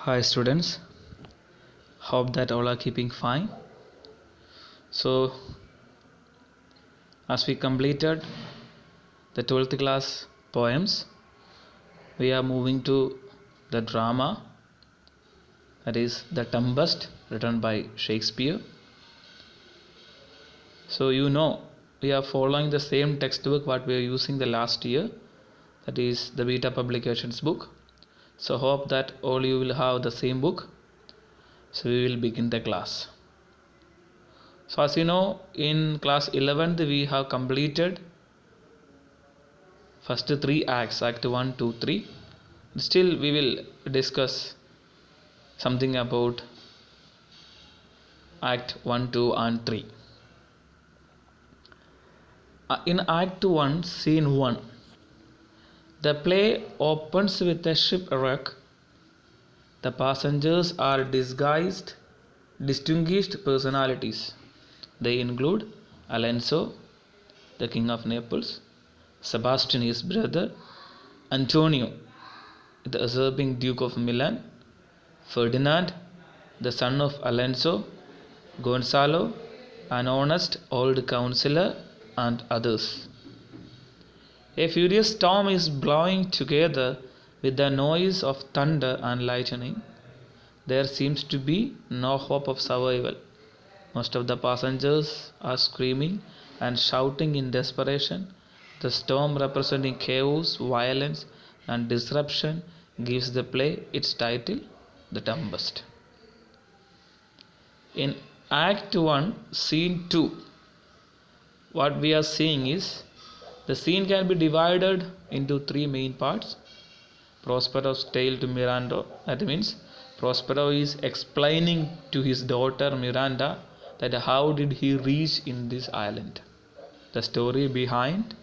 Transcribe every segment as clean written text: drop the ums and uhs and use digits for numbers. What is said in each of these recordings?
Hi students, hope that all are keeping fine. So as we completed the 12th class poems, we are moving to the drama, that is The Tempest, written by Shakespeare. So we are following the same textbook what we are using the last year, that is the Beta Publications book. So hope that all you will have the same book. So we will begin the class. So as you know, in class 11th we have completed first three acts, act 1, 2, 3. Still we will discuss something about act 1, 2 and 3. In act 1, scene 1, the play opens with a shipwreck. The passengers are distinguished personalities. They include Alonso, the king of Naples, Sebastian, his brother, Antonio, the usurping Duke of Milan, Ferdinand, the son of Alonso, Gonzalo, an honest old councillor, and others. A furious storm is blowing together with the noise of thunder and lightning. There seems to be no hope of survival. Most of the passengers are screaming and shouting in desperation. The storm, representing chaos, violence, and disruption, gives the play its title, The Tempest. In Act 1, Scene 2, what we are seeing is the scene can be divided into three main parts. Prospero's tale to Miranda, that means Prospero is explaining to his daughter Miranda that how did he reach in this island. The story behind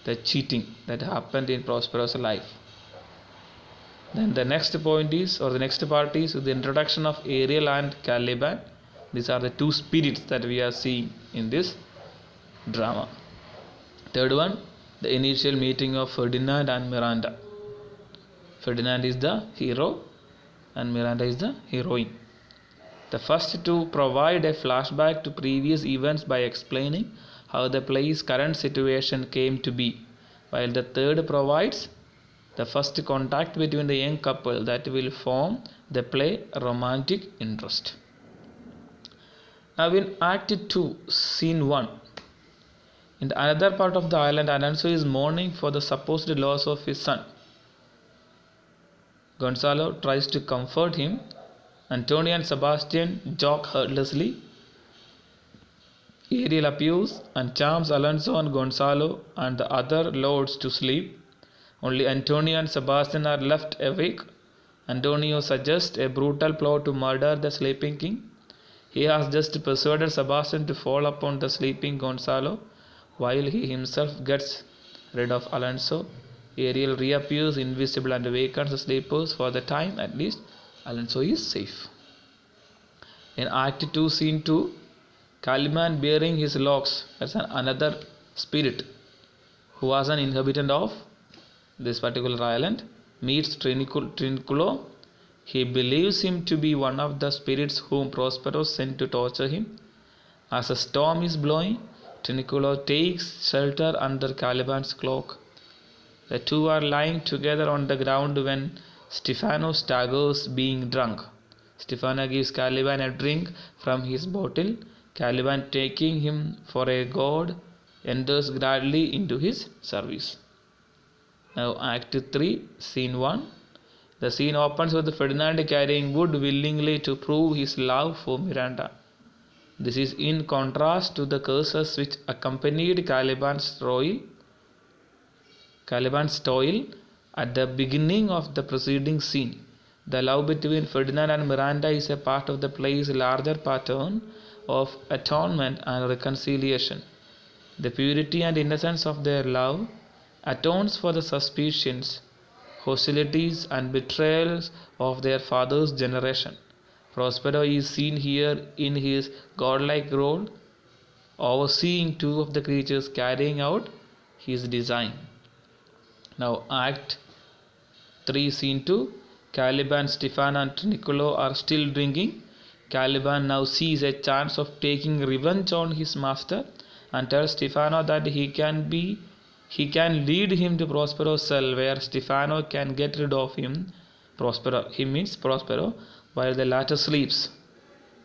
the cheating that happened in Prospero's life. Then the next point is, or the next part is, the introduction of Ariel and Caliban. These are the two spirits that we are seeing in this drama. Third one, the initial meeting of Ferdinand and Miranda. Ferdinand is the hero and Miranda is the heroine. The first two provide a flashback to previous events by explaining how the play's current situation came to be, while the third provides the first contact between the young couple that will form the play romantic interest. Now in Act 2, Scene 1, in another part of the island, Alonso is mourning for the supposed loss of his son. Gonzalo tries to comfort him. Antonio and Sebastian joke heartlessly. Ariel appears and charms Alonso and Gonzalo and the other lords to sleep. Only Antonio and Sebastian are left awake. Antonio suggests a brutal plot to murder the sleeping king. He has just persuaded Sebastian to fall upon the sleeping Gonzalo, while he himself gets rid of Alonso. Ariel reappears invisible and awakens the sleepers. For the time at least, Alonso is safe. In Act 2, Scene 2, Caliban, bearing his locks as another spirit who was an inhabitant of this particular island, meets Trinculo. He believes him to be one of the spirits whom Prospero sent to torture him. As a storm is blowing, Trinculo takes shelter under Caliban's cloak. The two are lying together on the ground when Stefano staggers, being drunk. Stefano gives Caliban a drink from his bottle. Caliban, taking him for a god, enters gladly into his service. Now Act 3, Scene 1. The scene opens with Ferdinand carrying wood willingly to prove his love for Miranda. This is in contrast to the curses which accompanied Caliban's toil at the beginning of the preceding scene. The love between Ferdinand and Miranda is a part of the play's larger pattern of atonement and reconciliation. The purity and innocence of their love atones for the suspicions, hostilities, and betrayals of their father's generation. Prospero is seen here in his godlike role, overseeing two of the creatures carrying out his design. Now Act 3, Scene 2, Caliban, Stefano and Niccolo are still drinking. Caliban now sees a chance of taking revenge on his master and tells Stefano that he can lead him to Prospero's cell, where Stefano can get rid of him. He means Prospero, while the latter sleeps.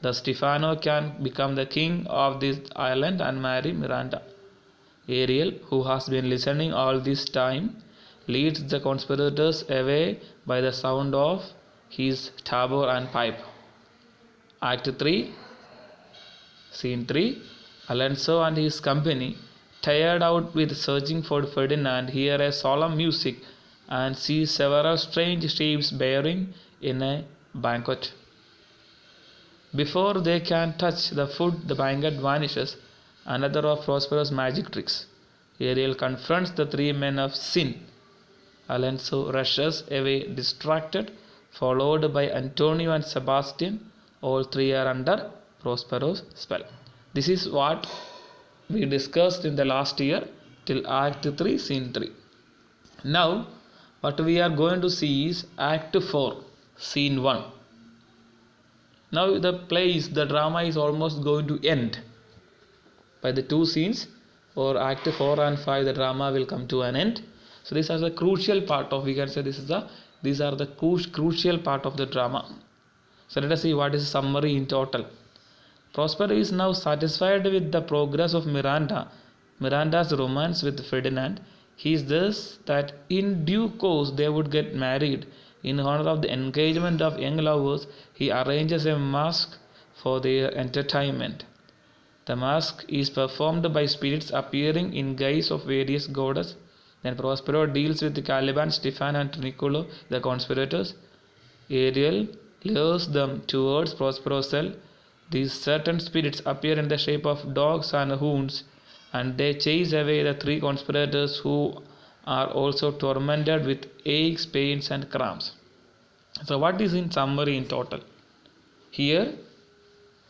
Thus Stefano can become the king of this island and marry Miranda. Ariel, who has been listening all this time, leads the conspirators away by the sound of his tabor and pipe. Act 3, Scene 3. Alonso and his company, tired out with searching for Ferdinand, hear a solemn music and see several strange shapes bearing in a banquet. Before they can touch the food, the banquet vanishes, another of Prospero's magic tricks. Ariel confronts the three men of sin. Alonso rushes away distracted, followed by Antonio and Sebastian. All three are under Prospero's spell. This is what we discussed in the last year till Act 3, Scene 3. Now, what we are going to see is Act 4, Scene 1. Now the drama is almost going to end. By the two scenes, for Act 4 and 5, the drama will come to an end. So this is the crucial part of, we can say these are the crucial part of the drama. So let us see what is the summary in total. Prospero is now satisfied with the progress of Miranda's romance with Ferdinand. He is thus that in due course they would get married. In honor of the engagement of young lovers, he arranges a masque for their entertainment. The masque is performed by spirits appearing in guise of various goddesses. Then Prospero deals with Caliban, Stefano and Niccolo, the conspirators. Ariel lures them towards Prospero's cell. These certain spirits appear in the shape of dogs and hounds, and they chase away the three conspirators, who are also tormented with aches, pains and cramps. So what is in summary in total? Here,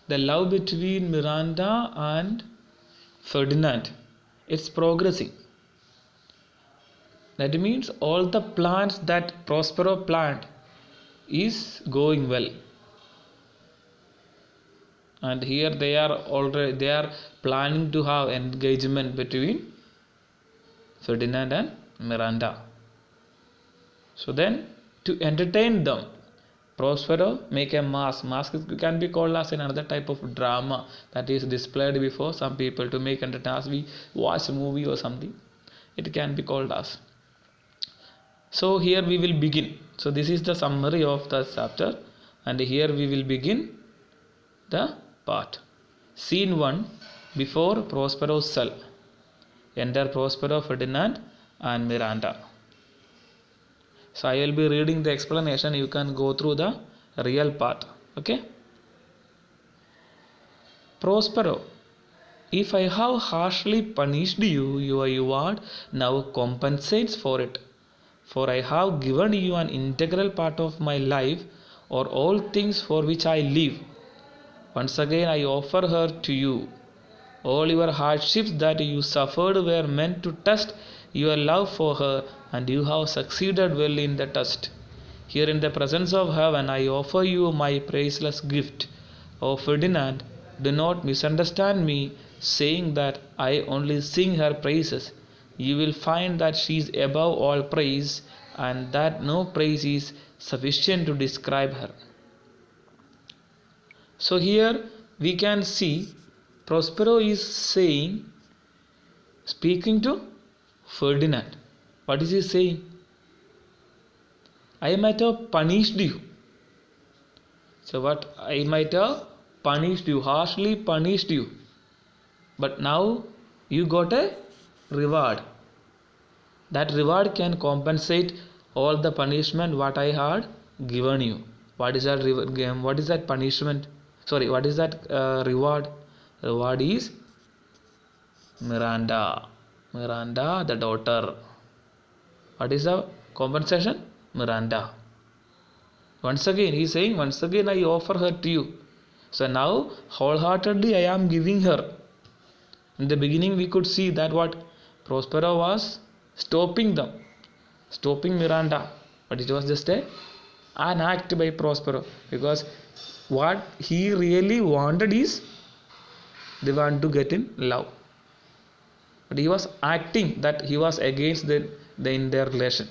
the love between Miranda and Ferdinand, it's progressing. That means all the plans that Prospero planned is going well. And here they are planning to have engagement between Ferdinand and Miranda. So then, to entertain them, Prospero make a mask. Mask can be called as another type of drama that is displayed before some people to make entertainment. As we watch a movie or something, it can be called as. So here we will begin. So this is the summary of the chapter, and here we will begin the part. Scene 1, before Prospero's cell. Enter Prospero, Ferdinand and Miranda. So I will be reading the explanation. You can go through the real part. Okay. Prospero, if I have harshly punished you, your reward now compensates for it. For I have given you an integral part of my life, or all things for which I live. Once again I offer her to you. All your hardships that you suffered were meant to test your love for her, and you have succeeded well in the test. Here in the presence of heaven I offer you my priceless gift. O Ferdinand, do not misunderstand me, saying that I only sing her praises. You will find that she is above all praise, and that no praise is sufficient to describe her. So here we can see Prospero is speaking to Ferdinand. What is he saying? I might have punished you. So what? I might have punished you, harshly punished you. But now you got a reward. That reward can compensate all the punishment what I had given you. What is that what is that punishment? Sorry, what is that reward? Reward is Miranda, the daughter. What is the compensation? Miranda. Once again, he is saying, once again I offer her to you. So now, wholeheartedly I am giving her. In the beginning we could see that what Prospero was stopping Miranda. But it was just a an act by Prospero, because what he really wanted is they want to get in love. But he was acting that he was against in their relation.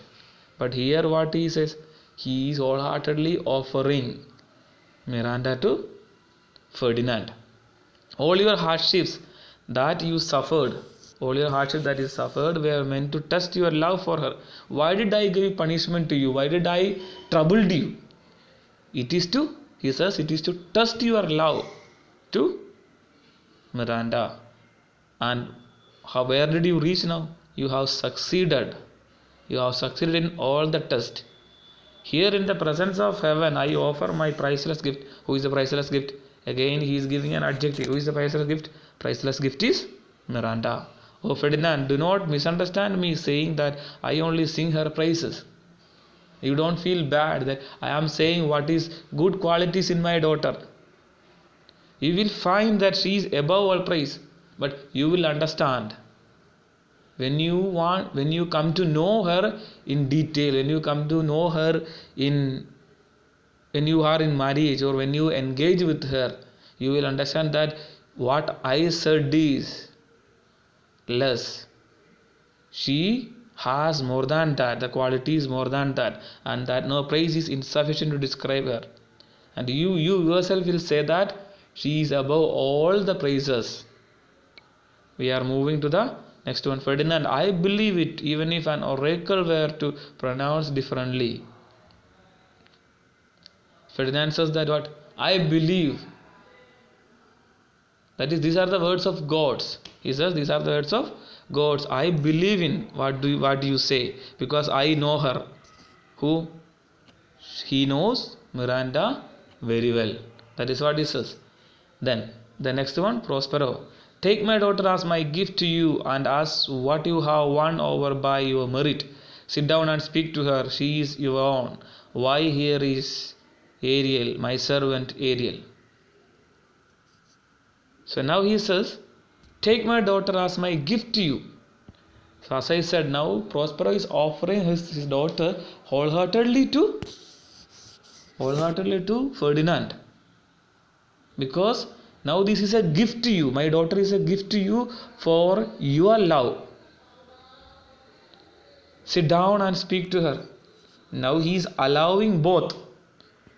But here what he says, he is wholeheartedly offering Miranda to Ferdinand. All your hardships that you suffered, all your hardships that you suffered were meant to test your love for her. Why did I give punishment to you? Why did I troubled you? It is to, he says, it is to test your love to Miranda. And where did you reach now? You have succeeded. You have succeeded in all the tests. Here in the presence of heaven, I offer my priceless gift. Who is the priceless gift? Again, he is giving an adjective. Who is the priceless gift? Priceless gift is Miranda. Oh Ferdinand, do not misunderstand me saying that I only sing her praises. You don't feel bad that I am saying what is good qualities in my daughter. You will find that she is above all praise, but you will understand. When you come to know her in detail, when you come to know her when you are in marriage or when you engage with her, you will understand that what I said is less. She has more than that, the quality is more than that, and that no praise is insufficient to describe her. And you yourself will say that she is above all the praises. We are moving to the next one. Ferdinand, I believe it, even if an oracle were to pronounce differently. Ferdinand says that what? I believe. That is, these are the words of gods. He says these are the words of gods. I believe in what do you say, because I know her. Who? He knows Miranda very well. That is what he says. Then the next one, Prospero. Take my daughter as my gift to you, and as what you have won over by your merit. Sit down and speak to her. She is your own. Why, here is Ariel, my servant Ariel. So now he says, take my daughter as my gift to you. So as I said, now Prospero is offering his daughter wholeheartedly to Ferdinand. Because now this is a gift to you. My daughter is a gift to you for your love. Sit down and speak to her. Now he is allowing both.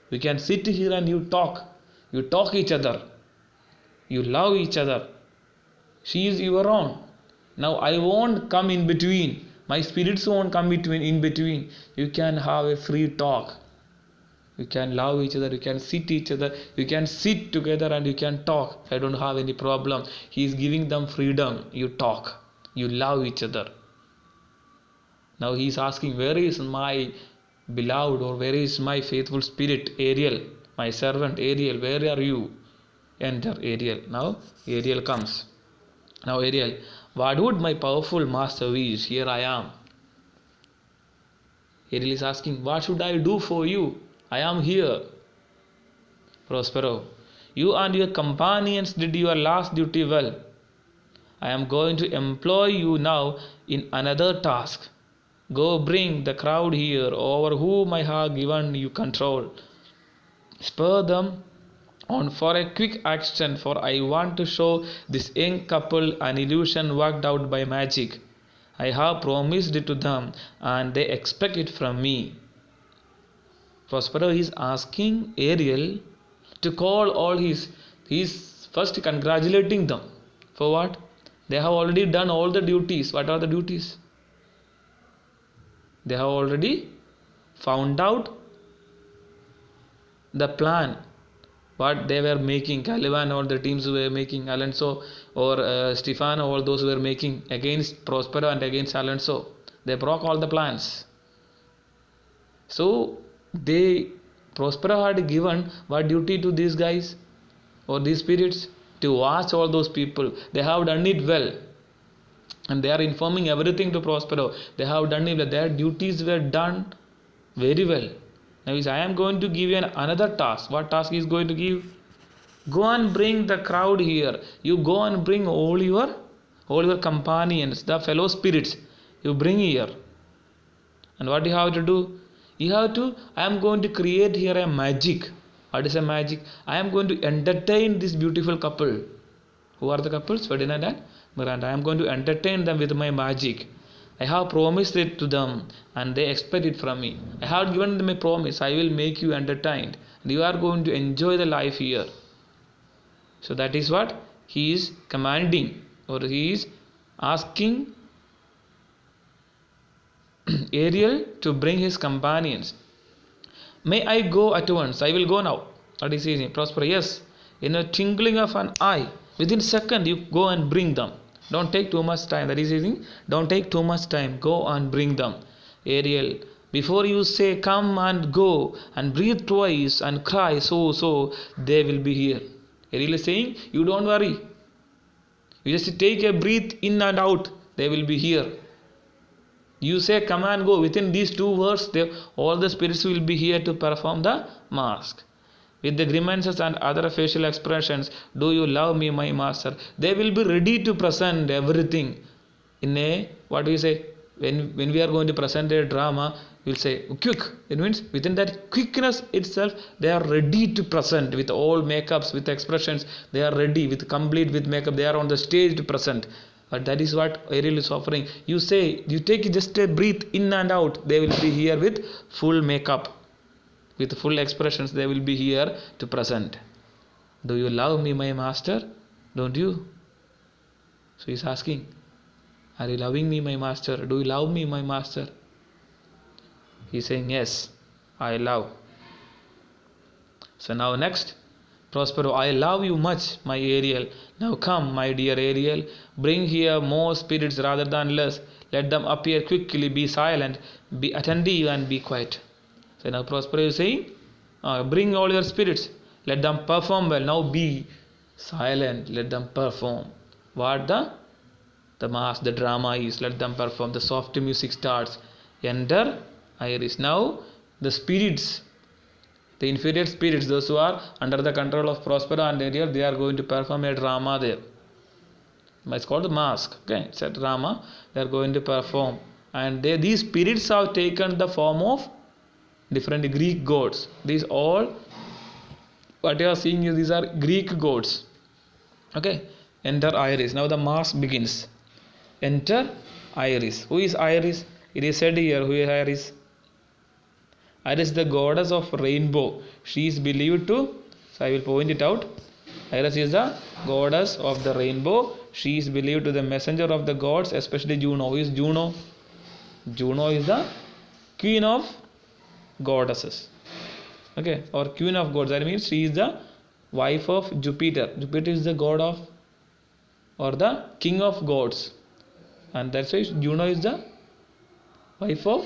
We can sit here and you talk. You talk each other. You love each other. She is your own. Now I won't come in between. My spirits won't come in between. You can have a free talk. You can love each other. You can sit each other. You can sit together and you can talk. I don't have any problem. He is giving them freedom. You talk. You love each other. Now he is asking, where is my beloved, or where is my faithful spirit, Ariel, my servant Ariel? Where are you? Enter Ariel. Now Ariel comes. Now Ariel, what would my powerful master wish? Here I am. Ariel is asking, what should I do for you? I am here. Prospero, you and your companions did your last duty well. I am going to employ you now in another task. Go bring the crowd here over whom I have given you control. Spur them on for a quick action, for I want to show this young couple an illusion worked out by magic. I have promised it to them and they expect it from me. Prospero is asking Ariel to call all his first congratulating them. For what? They have already done all the duties. What are the duties? They have already found out the plan what they were making. Caliban, all the teams were making, Alonso or Stefano, all those were making against Prospero and against Alonso. They broke all the plans. So Prospero had given what duty to these guys or these spirits? To watch all those people. They have done it well. And they are informing everything to Prospero. They have done it well. Their duties were done very well. Now I am going to give you another task. What task he is going to give? Go and bring the crowd here. You go and bring all your companions, the fellow spirits. You bring here. And what you have to do? You have to, I am going to create here a magic. What is a magic? I am going to entertain this beautiful couple. Who are the couples? Ferdinand and Miranda. I am going to entertain them with my magic. I have promised it to them and they expect it from me. I have given them a promise. I will make you entertained. And you are going to enjoy the life here. So that is what he is commanding, or he is asking Ariel to bring his companions. May I go at once? I will go now. What is he saying? Prospero, yes. In a twinkling of an eye, within a second, you go and bring them. Don't take too much time. That is saying, don't take too much time. Go and bring them. Ariel, before you say come and go and breathe twice and cry so, they will be here. Ariel is saying, you don't worry. You just take a breath in and out. They will be here. You say come and go. Within these two words, all the spirits will be here to perform the mask. With the grimaces and other facial expressions, do you love me, my master? They will be ready to present everything in a, what do you say? When we are going to present a drama, we will say quick. It means within that quickness itself, they are ready to present with all makeups, with expressions. They are ready with complete with makeup. They are on the stage to present. But that is what Ariel is offering. You say, you take just a breath in and out. They will be here with full makeup. With full expressions, they will be here to present. Do you love me, my master? Don't you? So he is asking, are you loving me, my master? Do you love me, my master? He is saying, yes, I love. So now next, Prospero, I love you much, my Ariel. Now come, my dear Ariel, bring here more spirits rather than less. Let them appear quickly, be silent, be attentive and be quiet. So now Prospero is saying, bring all your spirits, let them perform well. Now be silent, let them perform. What the mass, the drama is, let them perform. The soft music starts. Enter Iris. Now the spirits, the inferior spirits, those who are under the control of Prospero and Ariel, they are going to perform a drama there. It's called the mask. Okay, it's a drama. They are going to perform, and these spirits have taken the form of different Greek gods. These all, what you are seeing is these are Greek gods. Okay, enter Iris. Now the mask begins. Enter Iris. Who is Iris? It is said here, who is Iris? Iris is the goddess of rainbow. She is believed to, so I will point it out. Iris is the goddess of the rainbow. She is believed to the messenger of the gods, especially Juno. Who is Juno? Juno is the queen of goddesses. Okay, or queen of gods. That means she is the wife of Jupiter. Jupiter is the god of, or the king of gods, and that's why Juno is the wife of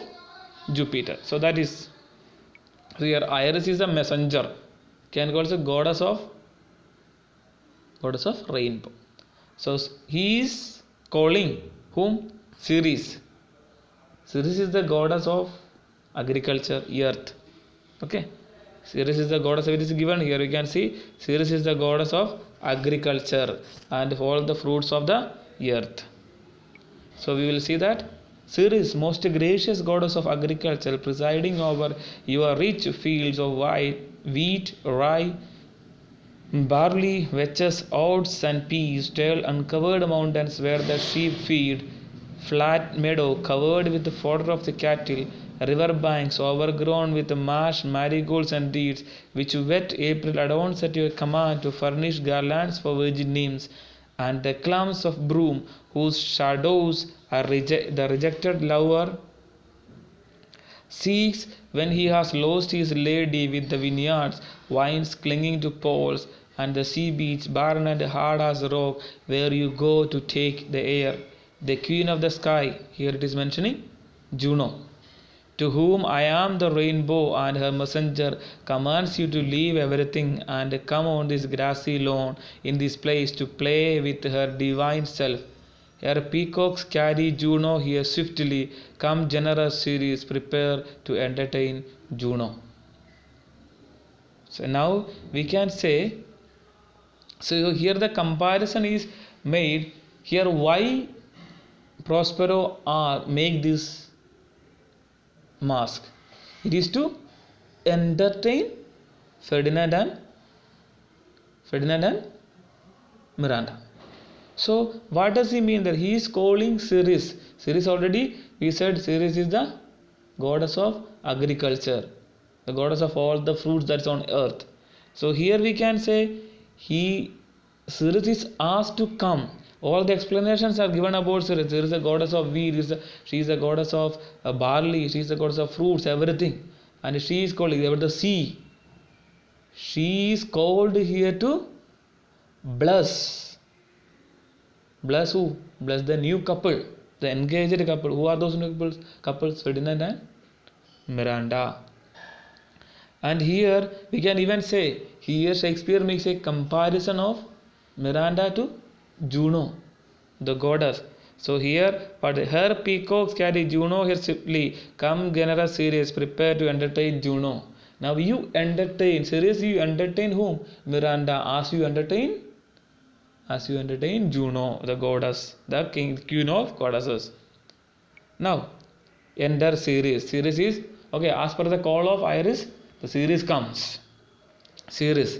Jupiter. So that is, so here Iris is a messenger. Can call the goddess of rainbow. So he is calling whom? Ceres. Ceres is the goddess of agriculture, earth. Okay, Ceres is the goddess. It is given here. You can see Ceres is the goddess of agriculture and all the fruits of the earth. So we will see that Ceres, most gracious goddess of agriculture, presiding over your rich fields of wheat, rye, barley, vetches, oats and peas, tall uncovered mountains where the sheep feed, flat meadow covered with the fodder of the cattle, river banks overgrown with marsh, marigolds and reeds, which wet April adorns at your command to furnish garlands for virgin nymphs, and the clumps of broom whose shadows are the rejected lover seeks when he has lost his lady, with the vineyards, vines clinging to poles, and the sea beach barren and hard as rock, where you go to take the air. The queen of the sky, here it is mentioning Juno, to whom I am the rainbow and her messenger, commands you to leave everything and come on this grassy lawn in this place to play with her divine self. Her peacocks carry Juno here swiftly. Come, generous Ceres, prepare to entertain Juno. So now we can say, so here the comparison is made here. Why Prospero make this mask? It is to entertain Ferdinand and Miranda. So what does he mean that he is calling Ceres? Ceres, already we said Ceres is the goddess of agriculture, the goddess of all the fruits that's on earth. So here we can say Ceres is asked to come. All the explanations are given about Ceres. There is a goddess of wheat, she is a goddess of barley, she is a goddess of fruits, everything. And she is called about the sea. She is called here to bless. Bless who? Bless the new couple, the engaged couple. Who are those new couples? Ferdinand and Miranda. And here we can even say, here Shakespeare makes a comparison of Miranda to Juno, the goddess. So here, but her peacocks carry Juno here swiftly. Come, generous Ceres, prepare to entertain Juno. Now you entertain, Ceres, you entertain whom? Miranda. As you entertain Juno, the goddess, the queen of goddesses. Now, enter Ceres. Ceres is, okay, as per the call of Iris, the Ceres comes. Ceres,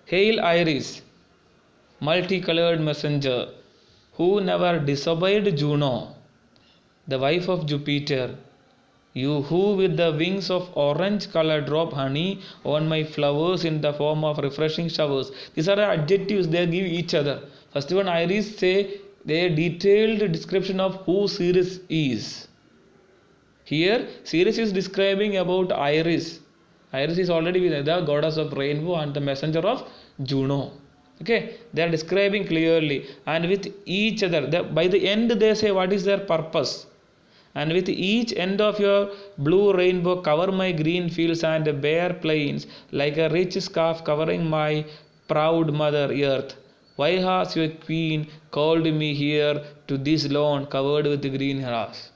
hail Iris, multicolored messenger, who never disobeyed Juno, the wife of Jupiter. You who with the wings of orange color drop honey on my flowers in the form of refreshing showers. These are the adjectives they give each other. First one, Iris say their detailed description of who Ceres is. Here Ceres is describing about Iris. Iris is already the goddess of rainbow and the messenger of Juno. Okay, they are describing clearly, and with each other. By the end they say what is their purpose. And with each end of your blue rainbow cover my green fields and bare plains like a rich scarf covering my proud mother earth. Why has your queen called me here to this lawn covered with green grass?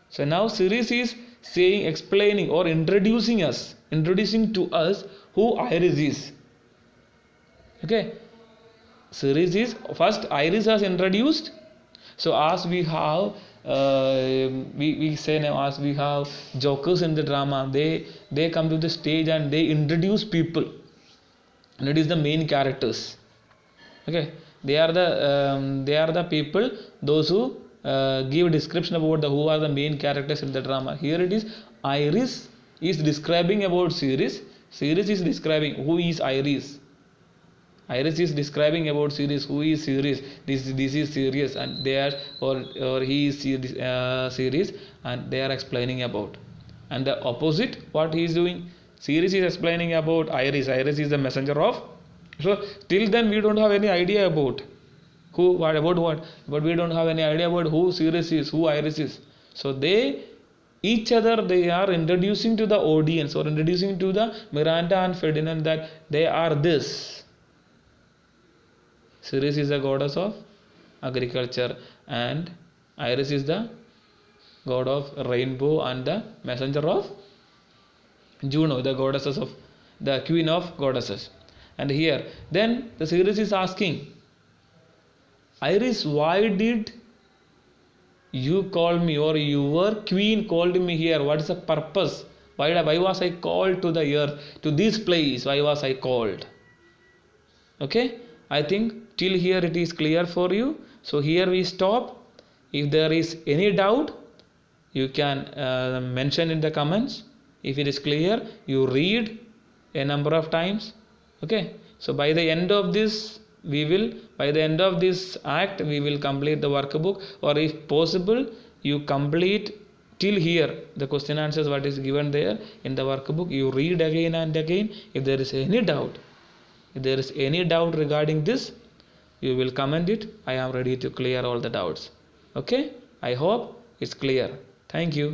So now Ceres is saying, explaining or introducing to us who Iris is. Okay, Ceres is first Iris has introduced. So as we have we say now, as we have jokers in the drama, they come to the stage and they introduce people, and it is the main characters. Okay, they are the people, those who give description about who are the main characters in the drama. Here it is, Iris is describing about Ceres. Ceres is describing who is Iris. Iris is describing about Ceres, who is Ceres. This is Ceres, and they are or he is Ceres, and they are explaining about. And the opposite, what he is doing, Ceres is explaining about Iris. Iris is the messenger of. So till then we don't have any idea about who, what about what, but we don't have any idea about who Ceres is, who Iris is. So they each other they are introducing to the audience or introducing to the Miranda and Ferdinand that they are this. Ceres is the goddess of agriculture and Iris is the god of rainbow and the messenger of Juno, the goddesses of the queen of goddesses. And here then the Ceres is asking, Iris, why did you call me, or your queen called me here? What is the purpose? Why was I called to the earth, to this place? Why was I called? Okay, I think till here it is clear for you. So here we stop. If there is any doubt, you can mention in the comments. If it is clear, you read a number of times. Okay, so by the end of this act we will complete the workbook, or if possible you complete till here the question answers what is given there in the workbook. You read again and again. If there is any doubt regarding this, you will comment it. I am ready to clear all the doubts. Okay, I hope it's clear. Thank you.